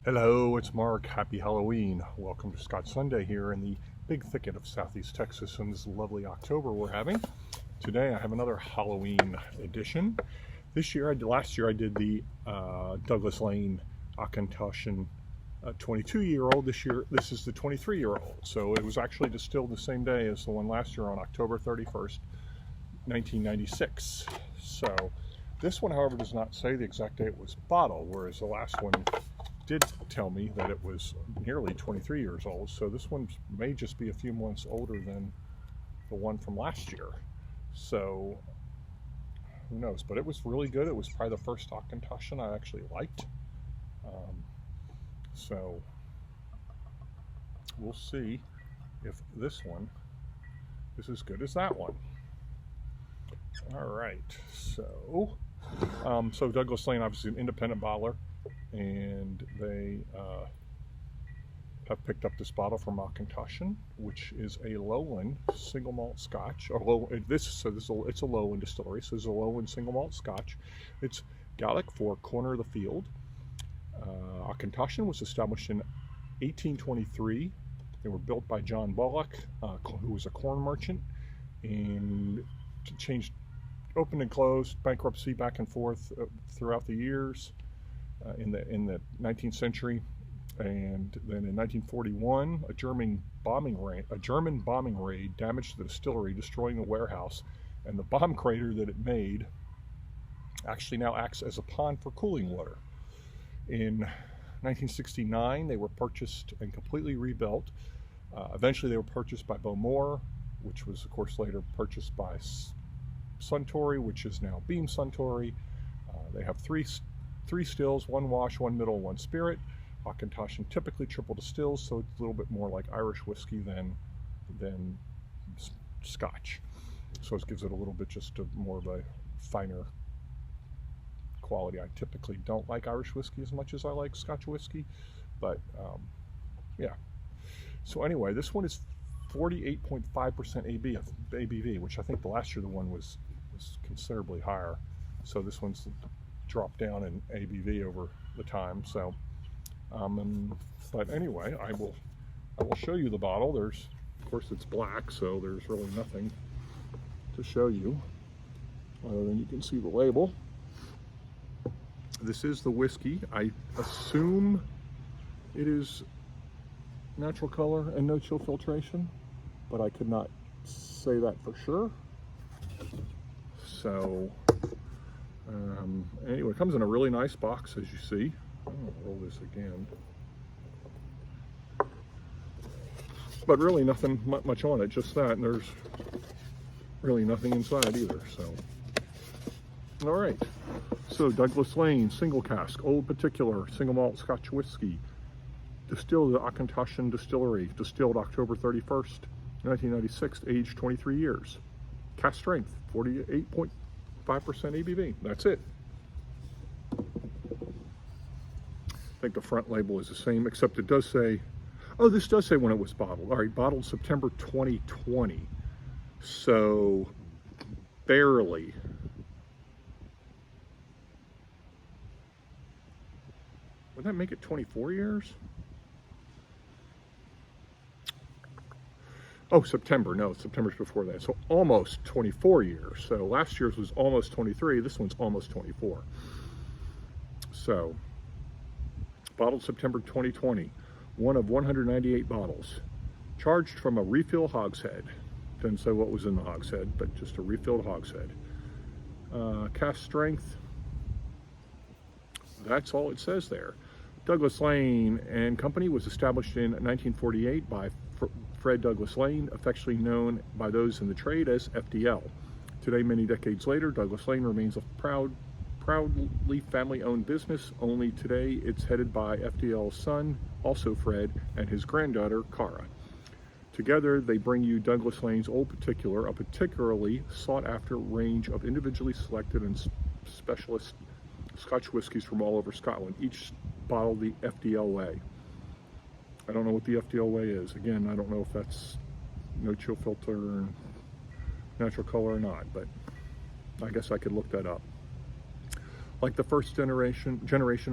Hello, it's Mark. Happy Halloween. Welcome to Scotch Sunday here in the big thicket of Southeast Texas in this lovely October we're having. Today I have another Halloween edition. Last year I did the Douglas Laing Auchentoshan 22-year-old. This year, this is the 23-year-old. So it was actually distilled the same day as the one last year on October 31st, 1996. So this one, however, does not say the exact day it was bottled, whereas the last one did tell me that it was nearly 23 years old. So this one may just be a few months older than the one from last year. So who knows? But it was really good. It was probably the first Auchentoshan I actually liked. So we'll see if this one is as good as that one. All right. So Douglas Laing, obviously an independent bottler, and they have picked up this bottle from Auchentoshan, which is a lowland single malt Scotch. It's a lowland distillery, so it's a lowland single malt Scotch. It's Gaelic for corner of the field. Auchentoshan was established in 1823. They were built by John Bullock, who was a corn merchant, and changed, opened and closed, bankruptcy back and forth throughout the years. In the 19th century, and then in 1941, a German bombing raid damaged the distillery, destroying the warehouse, and the bomb crater that it made actually now acts as a pond for cooling water. In 1969, they were purchased and completely rebuilt. Eventually, they were purchased by Bowmore, which was, of course, later purchased by Suntory, which is now Beam Suntory. They have three stills, one wash, one middle, one spirit. Auchentoshan typically triple distills, so it's a little bit more like Irish whiskey than Scotch. So it gives it a little bit more of a finer quality. I typically don't like Irish whiskey as much as I like Scotch whiskey, but yeah. So anyway, this one is 48.5% ABV, which I think the last year the one was considerably higher. So this one's dropped down in ABV over the time. So but anyway, I will show you the bottle. Of course it's black, so there's really nothing to show you other than you can see the label. This is the whiskey. I assume it is natural color and no chill filtration, but I could not say that for sure. So anyway, it comes in a really nice box, as you see. I'm going to roll this again. But really nothing much on it, just that, and there's really nothing inside either. So, all right. So Douglas Laing, single cask, old particular, single malt Scotch whiskey, distilled at Auchentoshan Distillery, distilled October 31st, 1996, aged 23 years. Cask strength, 48.5% ABV. That's it. I think the front label is the same, except it does say, oh, this does say when it was bottled. All right, bottled September 2020. So, barely. Would that make it 24 years? Oh, September. No, September's before that. So almost 24 years. So last year's was almost 23. This one's almost 24. So, bottled September 2020. One of 198 bottles. Charged from a refill hogshead. Doesn't say what was in the hogshead, but just a refilled hogshead. Cask strength. That's all it says there. Douglas Laing and Company was established in 1948 by Fred Douglas Laing, affectionately known by those in the trade as FDL. Today, many decades later, Douglas Laing remains a proudly family-owned business. Only today, it's headed by FDL's son, also Fred, and his granddaughter, Cara. Together, they bring you Douglas Laing's Old Particular, a particularly sought-after range of individually selected and specialist Scotch whiskies from all over Scotland, each bottled the FDL way. I don't know what the FDL way is. Again, I don't know if that's no chill filter or natural color or not, but I guess I could look that up. Like the first generation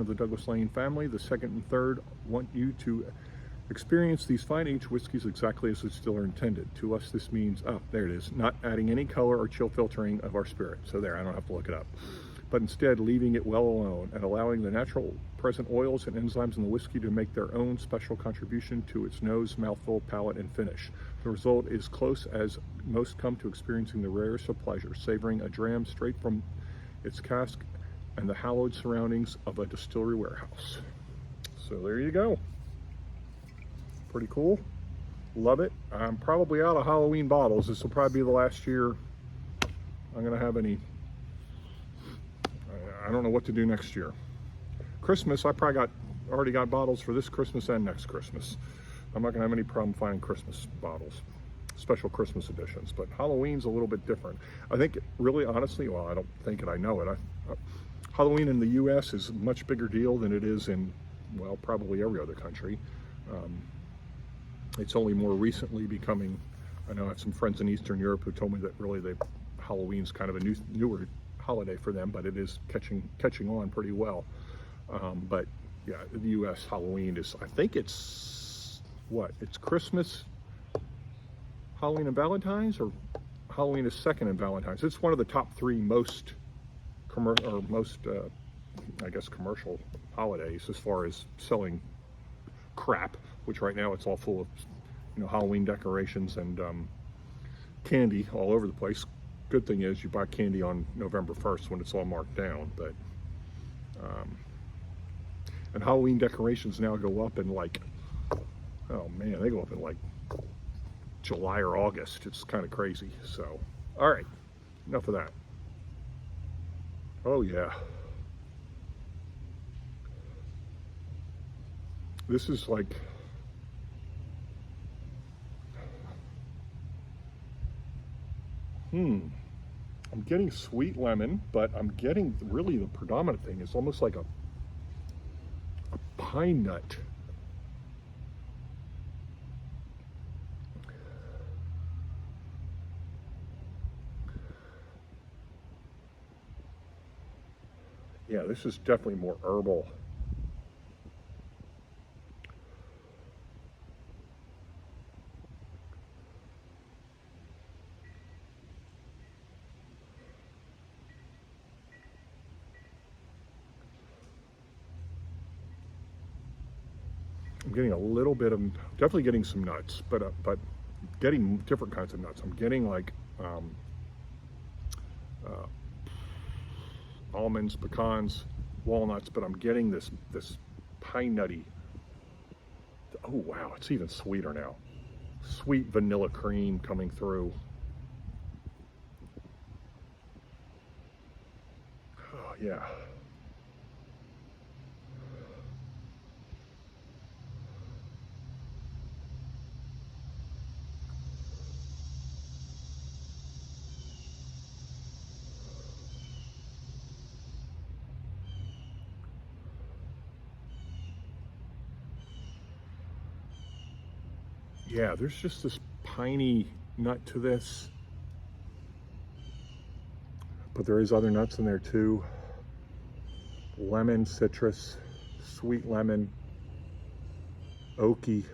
of the Douglas Laing family, the second and third want you to experience these fine aged whiskeys exactly as the distiller intended. To us, this means, oh, there it is, not adding any color or chill filtering of our spirit. So there, I don't have to look it up. But instead leaving it well alone and allowing the natural present oils and enzymes in the whiskey to make their own special contribution to its nose, mouthful, palate, and finish. The result is close as most come to experiencing the rarest of pleasures, savoring a dram straight from its cask and the hallowed surroundings of a distillery warehouse. So there you go. Pretty cool. Love it. I'm probably out of Halloween bottles. This will probably be the last year I'm going to have any. I don't know what to do next year. Christmas, I probably already got bottles for this Christmas and next Christmas. I'm not going to have any problem finding Christmas bottles, special Christmas editions. But Halloween's a little bit different. I think, really, honestly, well, I don't think it, I know it. Halloween in the U.S. is a much bigger deal than it is in, well, probably every other country. It's only more recently becoming, I know I have some friends in Eastern Europe who told me that really Halloween's kind of a newer holiday for them, but it is catching on pretty well. But yeah, the U.S. Halloween is, I think it's, what, it's Christmas, Halloween and Valentine's, or Halloween is second and Valentine's. It's one of the top three most I guess commercial holidays as far as selling crap, which right now it's all full of, you know, Halloween decorations and candy all over the place. Good thing is you buy candy on November 1st when it's all marked down, but and Halloween decorations now go up in like, oh man, they go up in like July or August. It's kind of crazy. So, all right, enough of that. Oh yeah. This is like, I'm getting sweet lemon, but I'm getting really the predominant thing is almost like a pine nut. Yeah, this is definitely more herbal. I'm getting a little bit of, definitely getting some nuts, but getting different kinds of nuts. I'm getting like almonds, pecans, walnuts, but I'm getting this pine nutty. Oh wow, it's even sweeter now. Sweet vanilla cream coming through. Oh yeah. Yeah, there's just this piney nut to this, but there is other nuts in there too. Lemon, citrus, sweet lemon, oaky.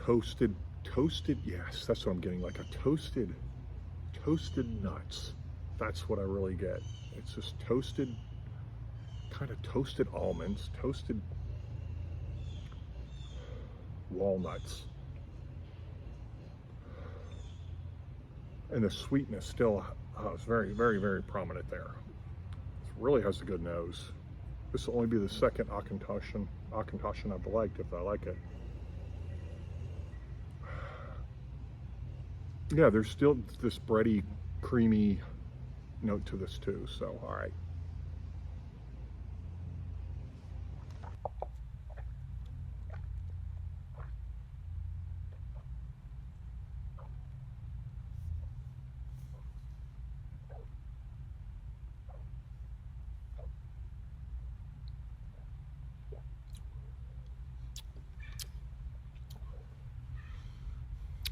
Toasted, yes, that's what I'm getting, like a toasted nuts. That's what I really get. It's just toasted, kind of toasted almonds, toasted walnuts. And the sweetness still is very, very, very prominent there. It really has a good nose. This will only be the second Auchentoshan I've liked, if I like it. Yeah, there's still this bready, creamy note to this too, so all right.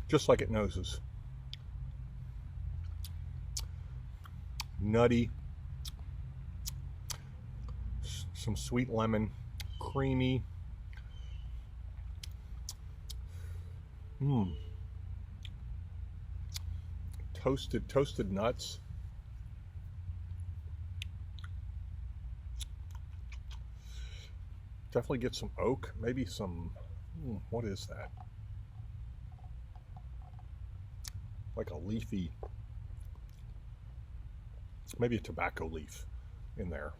just like it noses. Nutty, some sweet lemon, creamy. Toasted nuts. Definitely get some oak, maybe some, what is that? Like a leafy, maybe a tobacco leaf in there.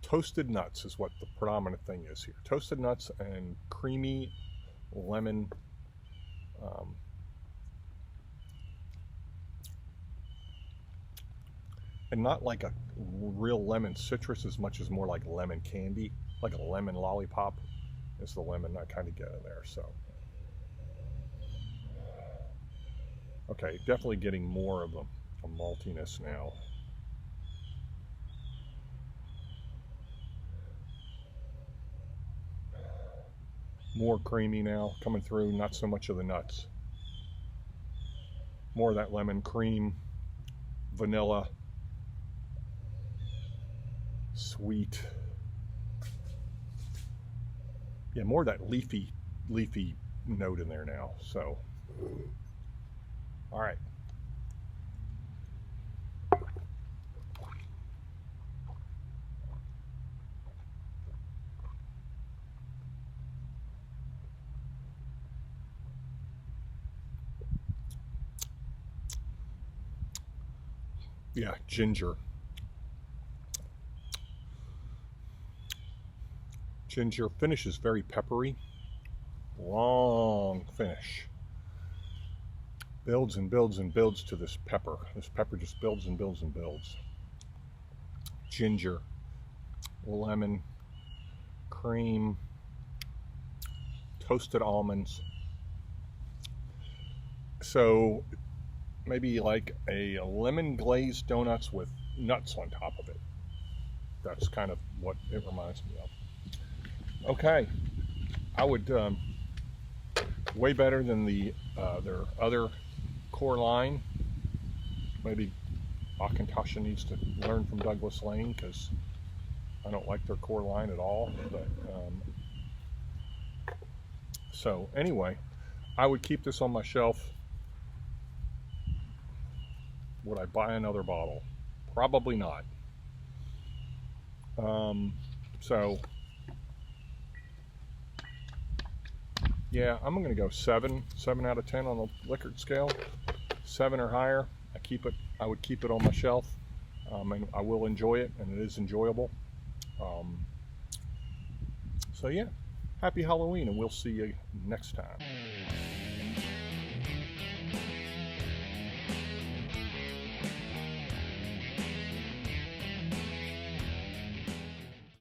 Toasted nuts is what the predominant thing is here. Toasted nuts and creamy lemon. And not like a real lemon citrus as much as more like lemon candy, like a lemon lollipop is the lemon I kind of get in there. So, okay, definitely getting more of a maltiness now. More creamy now coming through, not so much of the nuts. More of that lemon cream, vanilla, sweet. Yeah, more of that leafy note in there now. So, all right. Yeah, ginger. Ginger finish is very peppery. Long finish. Builds and builds and builds to this pepper. This pepper just builds and builds and builds. Ginger, lemon, cream, toasted almonds. So maybe like a lemon glazed donuts with nuts on top of it. That's kind of what it reminds me of. Okay, I would way better than their other core line. Maybe Auchentoshan needs to learn from Douglas Laing, because I don't like their core line at all. But so anyway, I would keep this on my shelf. Would I buy another bottle? Probably not. So yeah, I'm going to go 7 out of 10 on the Likert scale. 7 or higher. I would keep it on my shelf, and I will enjoy it, and it is enjoyable. So yeah, happy Halloween, and we'll see you next time.